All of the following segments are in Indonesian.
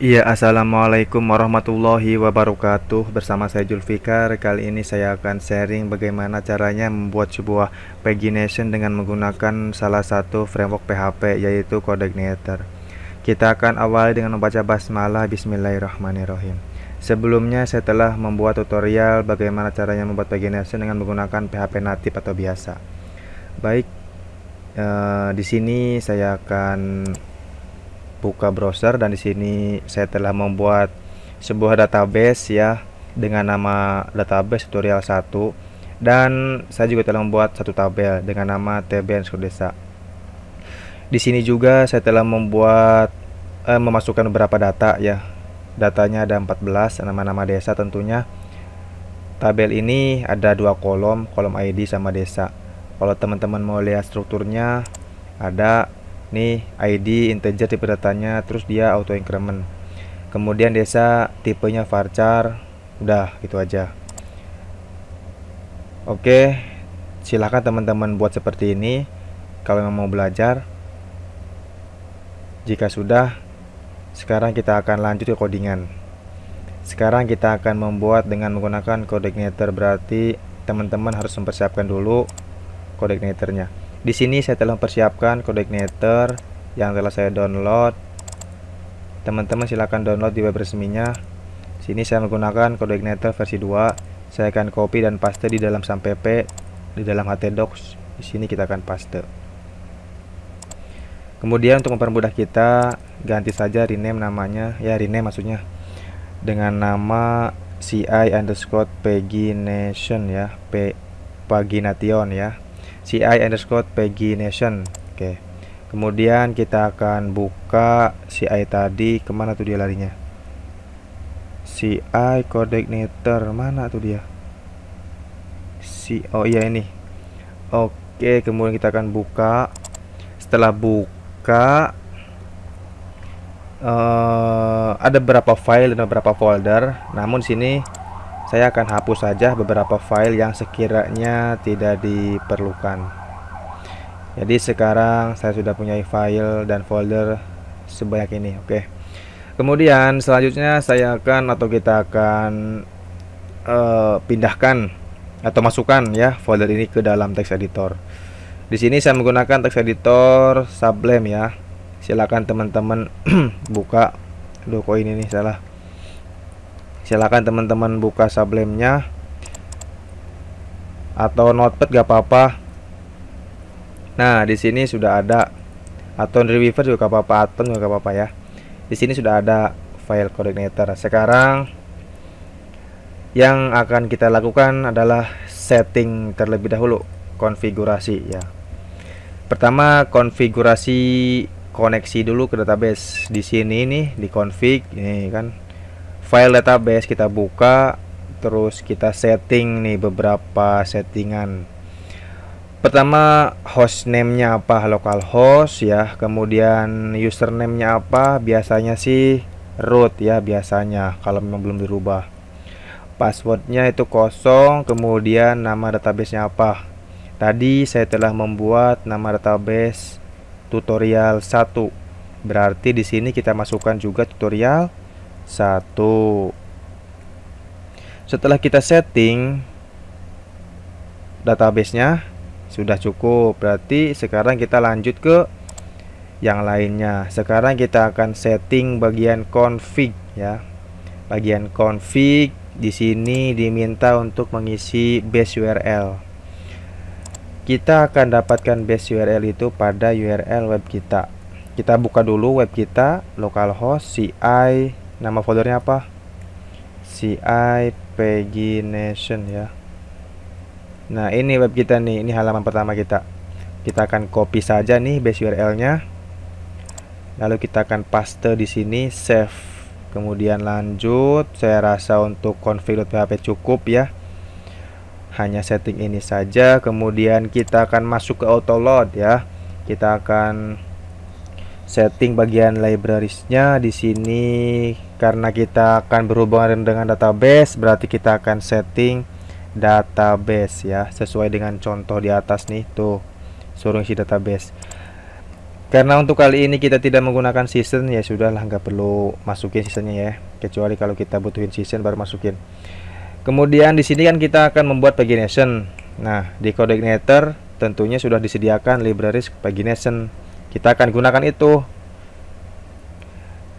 Iya, assalamualaikum warahmatullahi wabarakatuh. Bersama saya Julfikar. Kali ini saya akan sharing bagaimana caranya membuat sebuah pagination dengan menggunakan salah satu framework PHP, yaitu Coordinator. Kita akan awali dengan membaca basmalah. Bismillahirrahmanirrahim. Sebelumnya saya telah membuat tutorial bagaimana caranya membuat pagination dengan menggunakan PHP native atau biasa. Baik, di sini saya akan buka browser dan di sini saya telah membuat sebuah database ya dengan nama database tutorial 1, dan saya juga telah membuat satu tabel dengan nama TBN Desa. Di sini juga saya telah membuat memasukkan beberapa data ya. Datanya ada 14 nama-nama desa tentunya. Tabel ini ada dua kolom ID sama desa. Kalau teman-teman mau lihat strukturnya, ada nih ID integer tipe datanya, terus dia auto increment, kemudian desa tipenya varchar, udah gitu aja. Oke, silahkan teman-teman buat seperti ini kalau mau belajar. Jika sudah, sekarang kita akan lanjut ke codingan. Sekarang kita akan membuat dengan menggunakan coordinator, berarti teman-teman harus mempersiapkan dulu coordinatornya. Di sini saya telah mempersiapkan coordinator yang telah saya download. Teman-teman silahkan download di web resminya. Sini saya menggunakan coordinator versi 2. Saya akan copy dan paste di dalam sampp, di dalam htdocs. Di sini kita akan paste. Kemudian untuk mempermudah kita, ganti saja rename namanya, ya rename maksudnya, dengan nama ci_pagination ya, pagination ya, ci_pagination. Oke, kemudian kita akan buka CI tadi. Kemana tuh dia larinya? CI coordinator mana tuh dia? Oh iya ini. Oke, kemudian kita akan buka. Setelah buka, ada beberapa file dan beberapa folder. Namun sini saya akan hapus saja beberapa file yang sekiranya tidak diperlukan. Jadi sekarang saya sudah punya file dan folder sebanyak ini. Oke. Kemudian selanjutnya kita akan pindahkan atau masukkan ya folder ini ke dalam text editor. Di sini saya menggunakan text editor Sublime ya. Silakan teman-teman buka. Aduh, kok ini nih salah. Silakan teman-teman buka Sublime-nya atau Notepad gak apa-apa. Nah, di sini sudah ada, atau Dreamweaver juga gak apa-apa, Atom juga gak apa-apa ya. Di sini sudah ada file coordinator. Sekarang yang akan kita lakukan adalah setting terlebih dahulu, konfigurasi ya. Pertama, konfigurasi koneksi dulu ke database. Di sini nih di config ini kan file database, kita buka, terus kita setting nih beberapa settingan. Pertama, hostname-nya apa, localhost ya. Kemudian username-nya apa, biasanya sih root ya, biasanya kalau memang belum dirubah. Passwordnya itu kosong. Kemudian nama database-nya apa. Tadi saya telah membuat nama database tutorial 1. Berarti di sini kita masukkan juga tutorial 1. Setelah kita setting database-nya sudah cukup, berarti sekarang kita lanjut ke yang lainnya. Sekarang kita akan setting bagian config ya. Bagian config di sini diminta untuk mengisi base URL. Kita akan dapatkan base URL itu pada URL web kita. Kita buka dulu web kita, localhost, CI, nama foldernya apa? CI pagination ya. Nah, ini web kita nih, ini halaman pertama kita. Kita akan copy saja nih base URL-nya. Lalu kita akan paste di sini, save. Kemudian lanjut. Saya rasa untuk config.php cukup ya. Hanya setting ini saja. Kemudian kita akan masuk ke auto load ya. Kita akan setting bagian libraries-nya di sini. Karena kita akan berhubungan dengan database, berarti kita akan setting database ya, sesuai dengan contoh di atas nih tuh, suruh isi database. Karena untuk kali ini kita tidak menggunakan season, ya sudahlah, nggak perlu masukin seasonnya ya, kecuali kalau kita butuhin season baru masukin. Kemudian di sini kan kita akan membuat pagination. Nah, di coordinator tentunya sudah disediakan library pagination. Kita akan gunakan itu.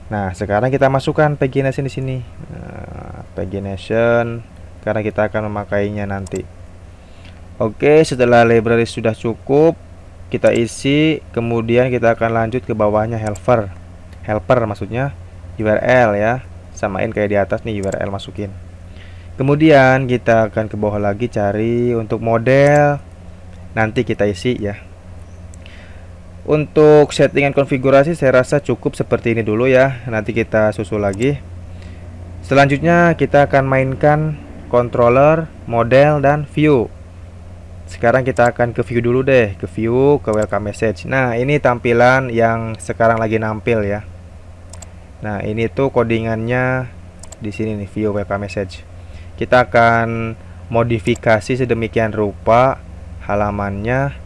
Nah, sekarang kita masukkan pagination di sini. Nah, pagination karena kita akan memakainya nanti. Oke, setelah library sudah cukup, kita isi, kemudian kita akan lanjut ke bawahnya helper maksudnya URL ya, samain kayak di atas nih, URL masukin. Kemudian kita akan ke bawah lagi cari untuk model, nanti kita isi ya. Untuk settingan konfigurasi saya rasa cukup seperti ini dulu ya, nanti kita susul lagi. Selanjutnya kita akan mainkan controller, model, dan view. Sekarang kita akan ke view dulu deh, ke view, ke welcome message. Nah, ini tampilan yang sekarang lagi nampil ya. Nah, ini tuh codingannya di sini nih, view welcome message. Kita akan modifikasi sedemikian rupa halamannya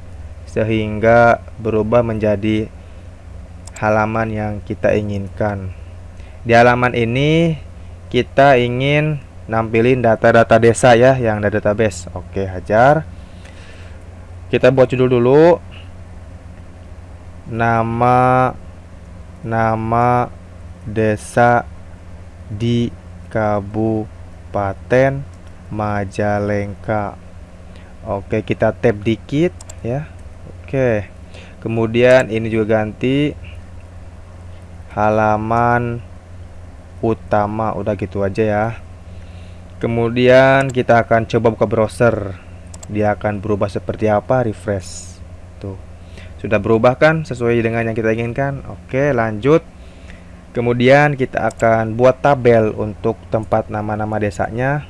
sehingga berubah menjadi halaman yang kita inginkan. Di halaman ini kita ingin nampilin data-data desa ya, yang ada database. Oke, hajar. Kita buat judul dulu, nama desa di Kabupaten Majalengka. Oke, kita tab dikit ya. Oke, kemudian ini juga ganti halaman utama, udah gitu aja ya. Kemudian kita akan coba buka browser, dia akan berubah seperti apa, refresh. Tuh, sudah berubah kan sesuai dengan yang kita inginkan. Oke, lanjut. Kemudian kita akan buat tabel untuk tempat nama-nama desanya,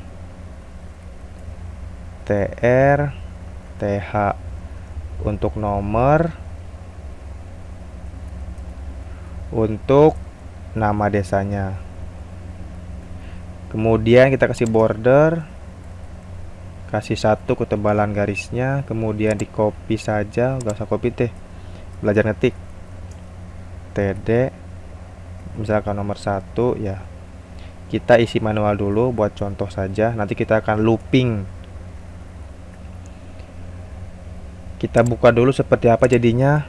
TR, TH untuk nomor, untuk nama desanya. Kemudian kita kasih border, kasih 1 ketebalan garisnya, kemudian di copy saja, gak usah copy deh, belajar ngetik. TD misalkan nomor 1 ya, kita isi manual dulu buat contoh saja, nanti kita akan looping. Kita buka dulu seperti apa jadinya.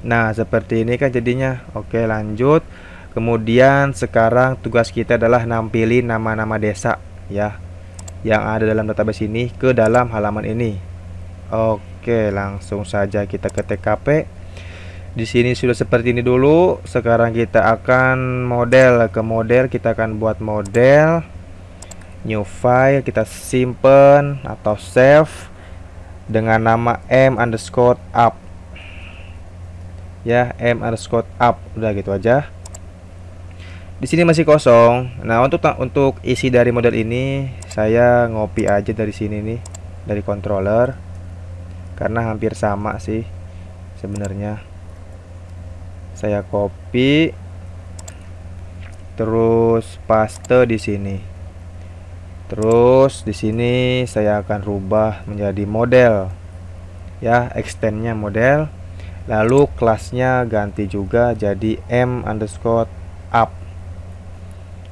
Nah, seperti ini kan jadinya. Oke, lanjut. Kemudian sekarang tugas kita adalah nampilin nama-nama desa ya, yang ada dalam database ini ke dalam halaman ini. Oke, langsung saja kita ke TKP. Di sini sudah seperti ini dulu. Sekarang kita akan model, ke model kita akan buat model, new file, kita simpen atau save dengan nama m_up ya, m_up. Udah gitu aja. Di sini masih kosong. Nah, untuk isi dari model ini saya ngopi aja dari sini nih, dari controller, karena hampir sama sih sebenarnya. Saya copy terus paste di sini. Terus di sini saya akan rubah menjadi model ya, extendnya model. Lalu kelasnya ganti juga jadi m_up.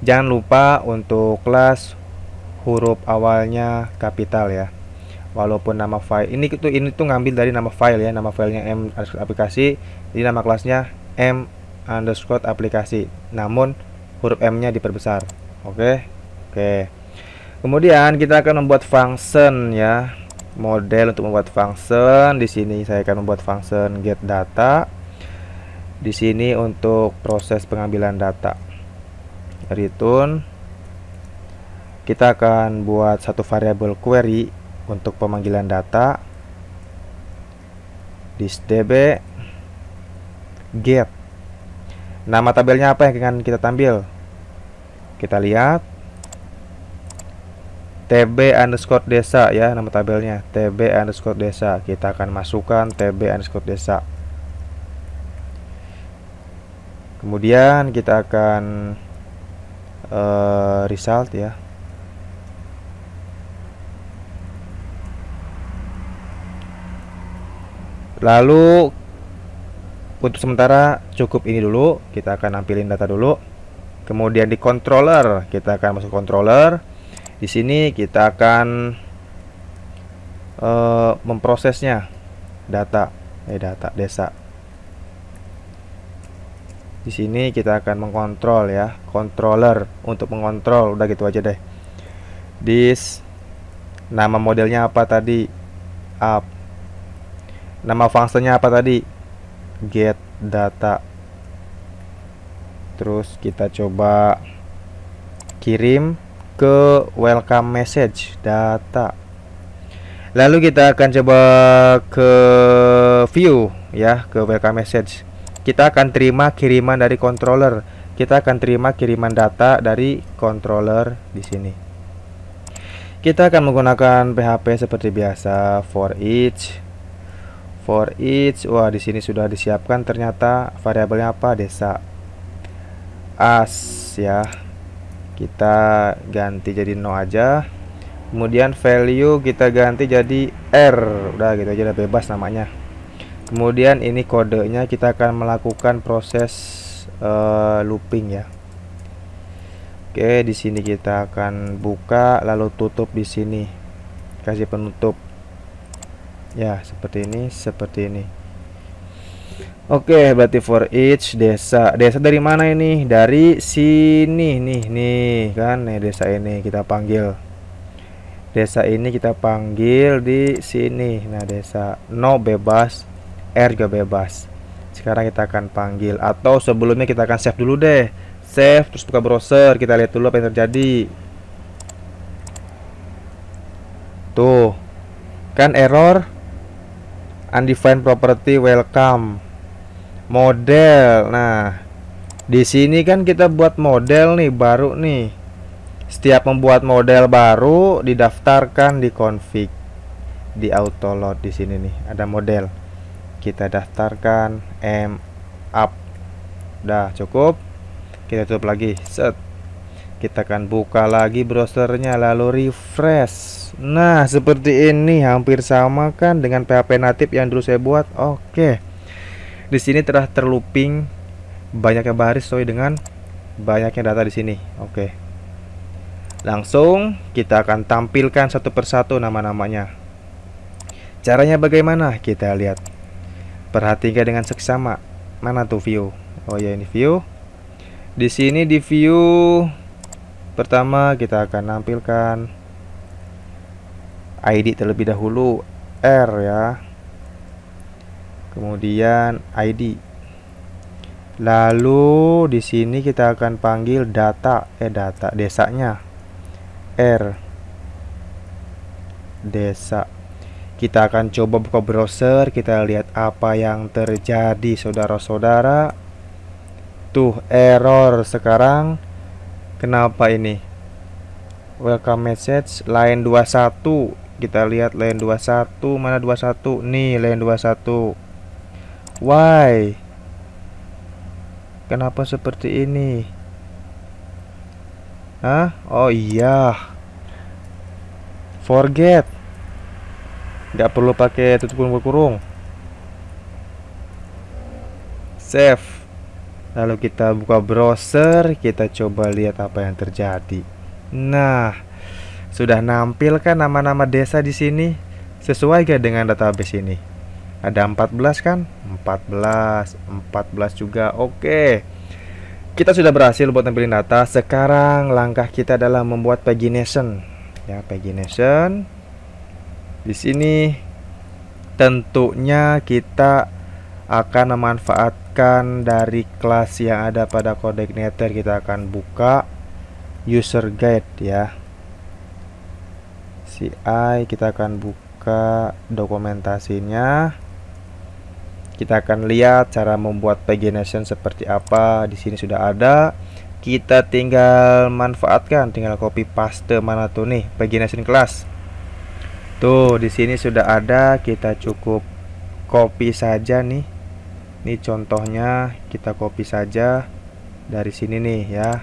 Jangan lupa untuk kelas huruf awalnya kapital ya. Walaupun nama file ini tuh ngambil dari nama file ya, nama filenya m_aplikasi, jadi nama kelasnya m_aplikasi. Namun huruf M-nya diperbesar. Oke. Kemudian kita akan membuat function ya. Model untuk membuat function, di sini saya akan membuat function get data. Di sini untuk proses pengambilan data. Return, kita akan buat satu variabel query untuk pemanggilan data, thisDB get. Nama tabelnya apa yang akan kita tampil? Kita lihat tb_desa ya, nama tabelnya tb_desa. Kita akan masukkan tb_desa. Kemudian kita akan result ya. Lalu Untuk sementara cukup ini dulu, kita akan nampilin data dulu. Kemudian di controller, kita akan masuk controller. Di sini kita akan memprosesnya data desa. Di sini kita akan mengkontrol ya, controller untuk mengontrol, udah gitu aja deh. This nama modelnya apa tadi? Up. Nama fungsinya apa tadi? Get data. Terus kita coba kirim ke welcome message data. Lalu kita akan coba ke view ya, ke welcome message. Kita akan terima kiriman dari controller. Kita akan terima kiriman data dari controller di sini. Kita akan menggunakan PHP seperti biasa, for each. Wah, di sini sudah disiapkan ternyata variabelnya apa? Desa. As ya. Kita ganti jadi no aja. Kemudian value kita ganti jadi R. Udah gitu aja, udah bebas namanya. Kemudian ini kodenya, kita akan melakukan proses looping ya. Oke, di sini kita akan buka lalu tutup di sini. Kasih penutup. Ya, seperti ini. Oke, berarti for each desa. Desa dari mana ini? Dari sini nih kan. Nih desa ini kita panggil. Desa ini kita panggil di sini. Nah, desa no bebas, R juga bebas. Sekarang kita akan panggil, atau sebelumnya kita akan save dulu deh. Save terus buka browser, kita lihat dulu apa yang terjadi. Tuh. Kan error undefined property welcome model. Nah, di sini kan kita buat model nih baru nih. Setiap membuat model baru didaftarkan di config, di auto load. Di sini nih ada model, kita daftarkan up. Udah cukup, kita tutup lagi. Set, kita akan buka lagi browsernya lalu refresh. Nah, seperti ini, hampir sama kan dengan PHP native yang dulu saya buat. Oke. Di sini telah terlooping banyaknya baris sesuai dengan banyaknya data di sini. Oke. Langsung kita akan tampilkan satu persatu nama-namanya. Caranya bagaimana? Kita lihat. Perhatikan dengan seksama. Mana tuh view? Oh ya, ini view. Di sini di view pertama kita akan nampilkan ID terlebih dahulu, R ya. Kemudian ID. Lalu di sini kita akan panggil data desanya. R desa. Kita akan coba buka browser, kita lihat apa yang terjadi saudara-saudara. Tuh error sekarang. Kenapa ini? Welcome message line 21. Kita lihat line 21, mana 21? Nih line 21. Why? Kenapa seperti ini? Hah? Oh iya. Forget. Nggak perlu pakai tutup kurung. Save. Lalu kita buka browser, kita coba lihat apa yang terjadi. Nah, sudah nampil kan nama-nama desa di sini? Sesuai gak dengan database ini? Ada 14 kan? 14 juga. Oke. Kita sudah berhasil buat nampilin data. Sekarang langkah kita adalah membuat pagination. Ya, pagination. Di sini tentunya kita akan memanfaatkan dari kelas yang ada pada CodeIgniter. Kita akan buka user guide ya. CI, kita akan buka dokumentasinya. Kita akan lihat cara membuat pagination seperti apa. Di sini sudah ada. Kita tinggal manfaatkan, tinggal copy paste mana tuh nih pagination class. Tuh di sini sudah ada. Kita cukup copy saja nih. Ini contohnya, kita copy saja dari sini nih ya.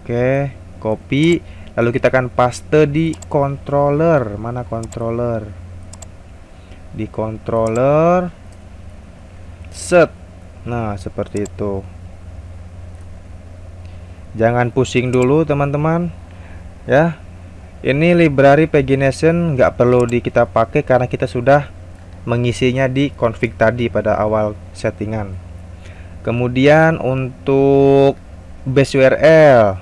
Oke, copy. Lalu kita akan paste di controller. Mana controller? Di controller set. Nah, seperti itu. Jangan pusing dulu teman-teman ya. Ini library pagination nggak perlu kita pakai karena kita sudah mengisinya di config tadi pada awal settingan. Kemudian untuk base URL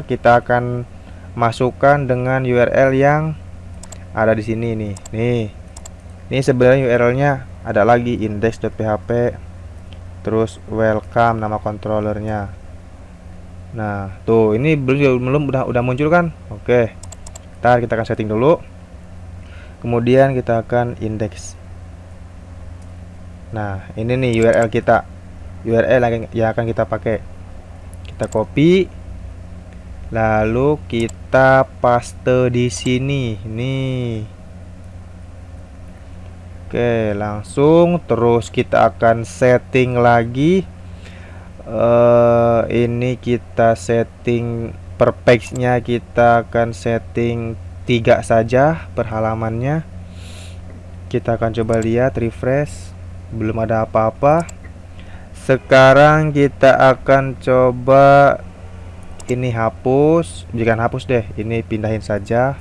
kita akan masukkan dengan URL yang ada di sini nih. Ini sebenarnya URL-nya ada lagi index.php, terus welcome nama controllernya. Nah, tuh ini belum udah muncul kan? Oke. Ntar kita akan setting dulu. Kemudian kita akan index. Nah, ini nih URL kita. URL yang akan kita pakai. Kita copy. Lalu kita paste di sini. Nih. Oke, langsung terus kita akan setting lagi. Ini kita setting per page-nya, kita akan setting 3 saja per halamannya. Kita akan coba lihat, refresh, belum ada apa-apa. Sekarang kita akan coba ini hapus, jangan hapus deh, ini pindahin saja,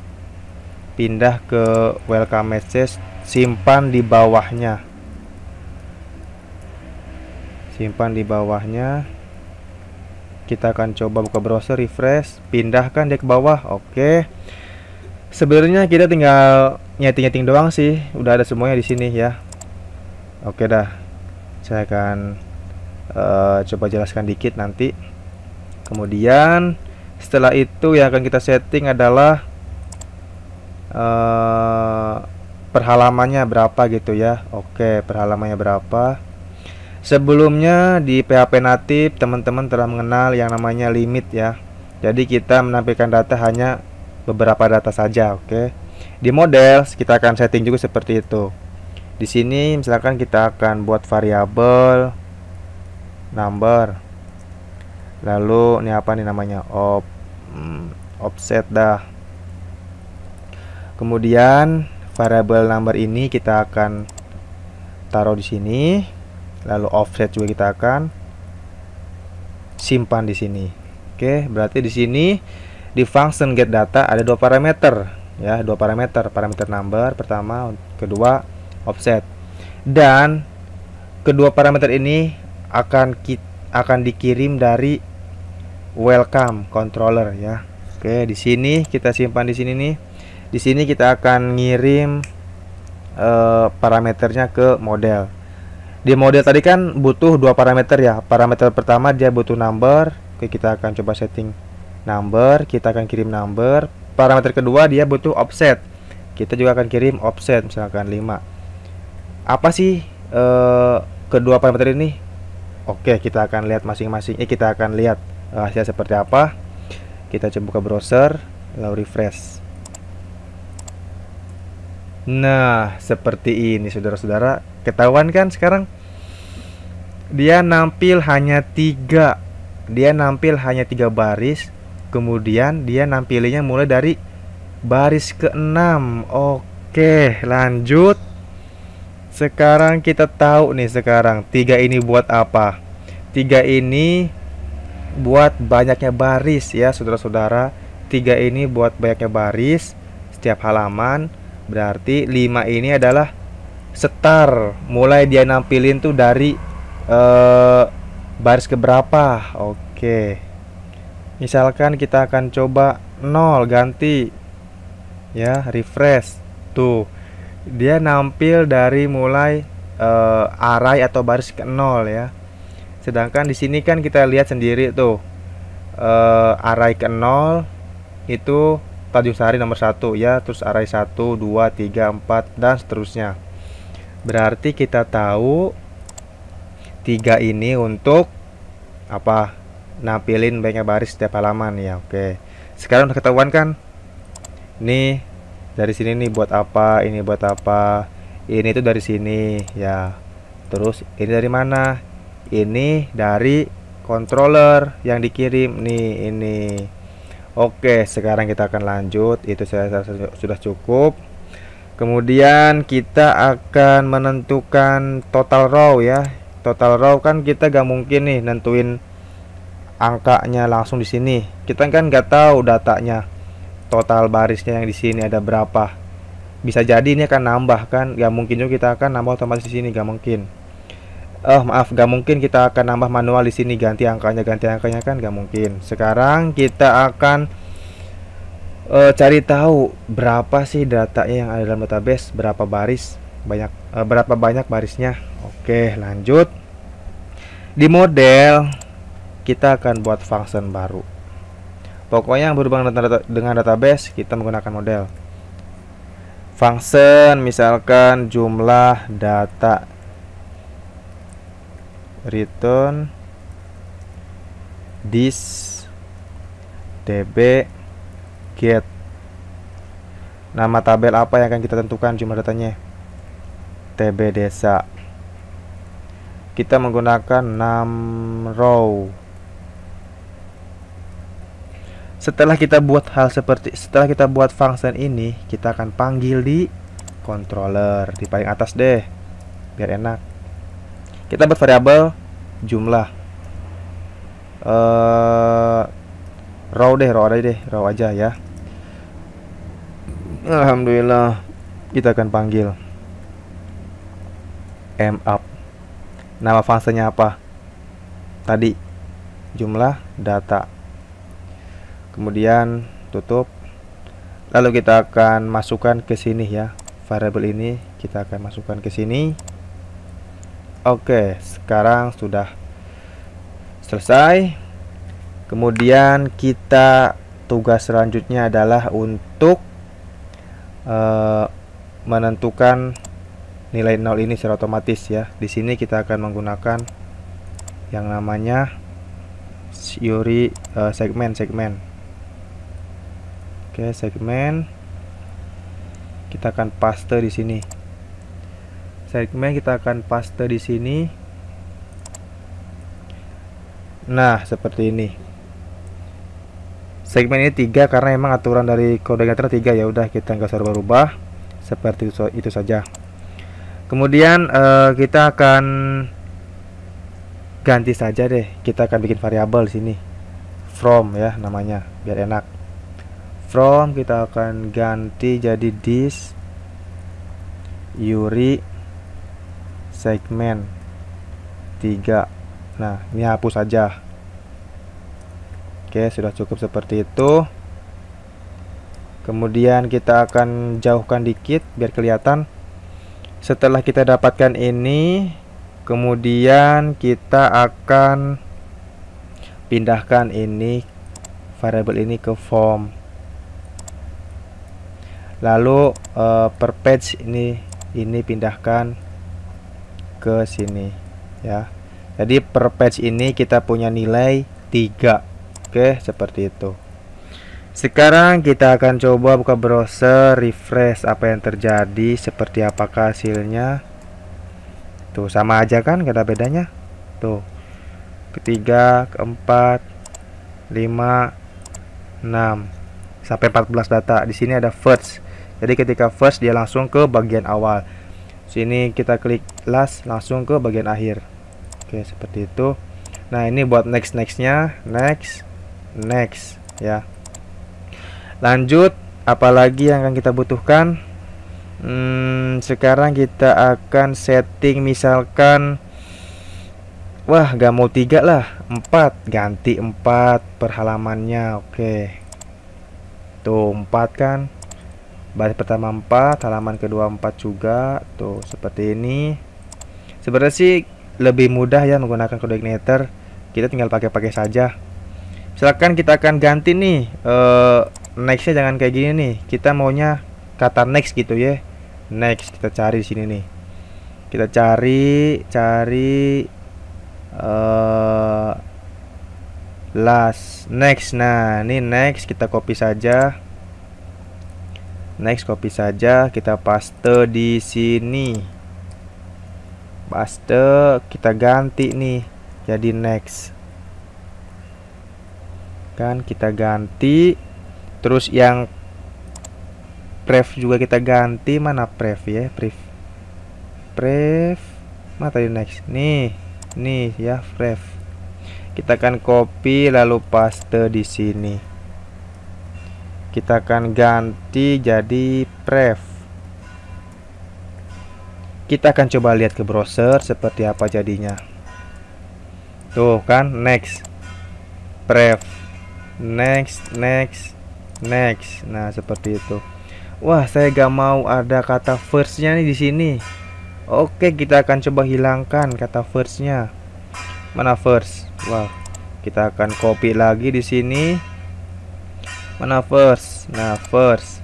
pindah ke welcome message, simpan di bawahnya. Simpan di bawahnya. Kita akan coba buka browser, refresh, pindahkan dia ke bawah. Oke. Sebenarnya kita tinggal nyeting-nyeting doang sih, udah ada semuanya di sini ya. Oke dah. Saya akan coba jelaskan dikit nanti. Kemudian setelah itu yang akan kita setting adalah per halamannya berapa gitu ya. Oke, per halamannya berapa. Sebelumnya di PHP native teman-teman telah mengenal yang namanya limit ya. Jadi kita menampilkan data hanya beberapa data saja, oke. Di model kita akan setting juga seperti itu. Di sini misalkan kita akan buat variabel number. Lalu ini apa nih namanya? Offset dah. Kemudian variabel number ini kita akan taruh di sini. Lalu offset juga kita akan simpan di sini. Oke, berarti di sini di function get data ada 2 parameter ya, 2 parameter, parameter number pertama, kedua offset. Dan kedua parameter ini akan dikirim dari welcome controller ya. Oke, di sini kita simpan di sini nih. Di sini kita akan ngirim parameternya ke model. Di model tadi kan butuh 2 parameter ya. Parameter pertama dia butuh number. Oke, kita akan coba setting number, kita akan kirim number. Parameter kedua dia butuh offset. Kita juga akan kirim offset misalkan 5. Apa sih kedua parameter ini? Oke, kita akan lihat masing-masing. Kita akan lihat hasilnya seperti apa. Kita coba buka browser, lalu refresh. Nah, seperti ini saudara-saudara. Ketahuan kan sekarang? Dia nampil hanya 3. Dia nampil hanya 3 baris. Kemudian dia nampilinnya mulai dari baris ke-6. Oke, lanjut. Sekarang kita tahu nih sekarang 3 ini buat apa. 3 ini buat banyaknya baris ya saudara-saudara. 3 ini buat banyaknya baris setiap halaman. Berarti 5 ini adalah start, mulai dia nampilin tuh dari baris keberapa. Oke, misalkan kita akan coba 0, ganti ya, refresh. Tuh dia nampil dari mulai array atau baris ke 0 ya. Sedangkan di sini kan kita lihat sendiri tuh array ke 0 itu Tanjung Sari nomor 1 ya, terus array 1, 2, 3, 4 dan seterusnya. Berarti kita tahu 3 ini untuk apa? Nampilin banyak baris setiap halaman ya. Oke. Sekarang udah ketahuan kan? Nih dari sini nih buat apa, ini buat apa. Ini tuh dari sini ya. Terus ini dari mana? Ini dari controller yang dikirim nih ini. Oke, sekarang kita akan lanjut. Itu saya sudah cukup. Kemudian kita akan menentukan total row ya. Total row kan kita gak mungkin nih nentuin angkanya langsung di sini. Kita kan nggak tahu datanya, total barisnya yang di sini ada berapa. Bisa jadi ini akan nambah kan, gak mungkin juga kita akan nambah otomatis di sini, gak mungkin. Maaf, gak mungkin kita akan nambah manual di sini, ganti angkanya kan gak mungkin. Sekarang kita akan cari tahu berapa sih datanya yang ada dalam database, berapa baris, berapa banyak barisnya. Oke, lanjut. Di model kita akan buat function baru. Pokoknya yang berhubungan dengan database kita menggunakan model. Function misalkan jumlah data, return this db get. Nama tabel apa yang akan kita tentukan jumlah datanya? TB desa. Kita menggunakan 6 row. Setelah kita buat function ini, kita akan panggil di controller di paling atas deh, biar enak. Kita buat variabel jumlah row aja ya. Alhamdulillah, kita akan panggil mup. Nama fungsinya apa? Tadi jumlah data. Kemudian tutup. Lalu kita akan masukkan ke sini ya. Variabel ini kita akan masukkan ke sini. Oke, sekarang sudah selesai. Kemudian kita tugas selanjutnya adalah untuk menentukan nilai 0 ini secara otomatis ya. Di sini kita akan menggunakan yang namanya Fiori segmen. Oke, segmen kita akan paste di sini. Segmen kita akan paste di sini. Nah, seperti ini. Segmen ini 3 karena emang aturan dari kode getter 3, ya udah kita nggak usah rubah-rubah. Seperti itu saja. Kemudian kita akan ganti saja deh. Kita akan bikin variabel di sini. From ya namanya, biar enak. From kita akan ganti jadi this Fiori segmen 3. Nah, ini hapus saja. Oke, sudah cukup seperti itu. Kemudian kita akan jauhkan dikit biar kelihatan. Setelah kita dapatkan ini, kemudian kita akan pindahkan ini variabel ini ke form. Lalu per page ini pindahkan ke sini ya. Jadi per page ini kita punya nilai 3. Oke, seperti itu. Sekarang kita akan coba buka browser, refresh apa yang terjadi, seperti apakah hasilnya. Tuh, sama aja kan, gak ada bedanya. Tuh, ketiga, keempat, 5, 6 sampai 14 data. Di sini ada first. Jadi ketika first dia langsung ke bagian awal. Sini kita klik last langsung ke bagian akhir. Oke, seperti itu. Nah, ini buat nextnya, next ya. Lanjut, apalagi yang akan kita butuhkan? Sekarang kita akan setting misalkan, wah gak mau 3 lah, 4, ganti 4 per halamannya. Oke, tuh 4 kan, baris pertama 4, halaman kedua 4 juga. Tuh seperti ini. Sebenarnya sih lebih mudah ya menggunakan kode igniter. Kita tinggal pakai saja. Misalkan kita akan ganti nih, nextnya jangan kayak gini nih. Kita maunya kata next gitu ya. Next kita cari di sini nih. Kita cari last, next. Nah, ini next kita copy saja. Next copy saja, kita paste di sini. Paste, kita ganti nih jadi next. Kan kita ganti. Terus yang Pref juga kita ganti. Mana pref ya? Pref mana tadi next? Nih ya, pref. Kita akan copy lalu paste di sini. Kita akan ganti jadi pref. Kita akan coba lihat ke browser seperti apa jadinya. Tuh kan, next. Pref. Next. Nah, seperti itu. Wah, saya gak mau ada kata first-nya nih di sini. Oke, kita akan coba hilangkan kata first-nya. Mana first? Wah, kita akan copy lagi di sini. Mana first? Nah, first.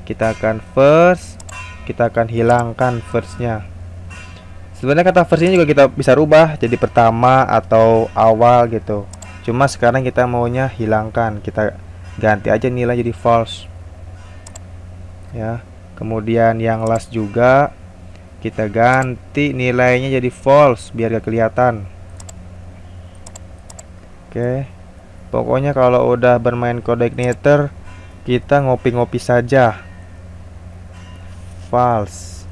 Kita akan hilangkan first-nya. Sebenarnya kata first-nya juga kita bisa rubah jadi pertama atau awal gitu. Cuma sekarang kita maunya hilangkan. Kita ganti aja nilai jadi false. Ya. Kemudian yang last juga kita ganti nilainya jadi false biar gak kelihatan. Oke. Pokoknya kalau udah bermain CodeIgniter kita ngopi-ngopi saja. False.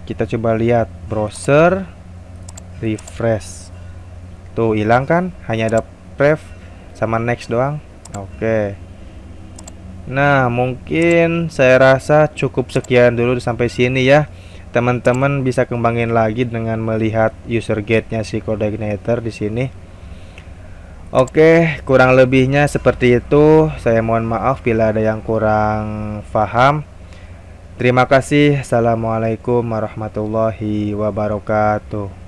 Kita coba lihat browser, refresh. Tuh hilang kan? Hanya ada pref sama next doang. Oke. Nah, mungkin saya rasa cukup sekian dulu sampai sini ya. Teman-teman bisa kembangin lagi dengan melihat user guide-nya si CodeIgniter di sini. Oke, kurang lebihnya seperti itu. Saya mohon maaf bila ada yang kurang paham. Terima kasih. Assalamualaikum warahmatullahi wabarakatuh.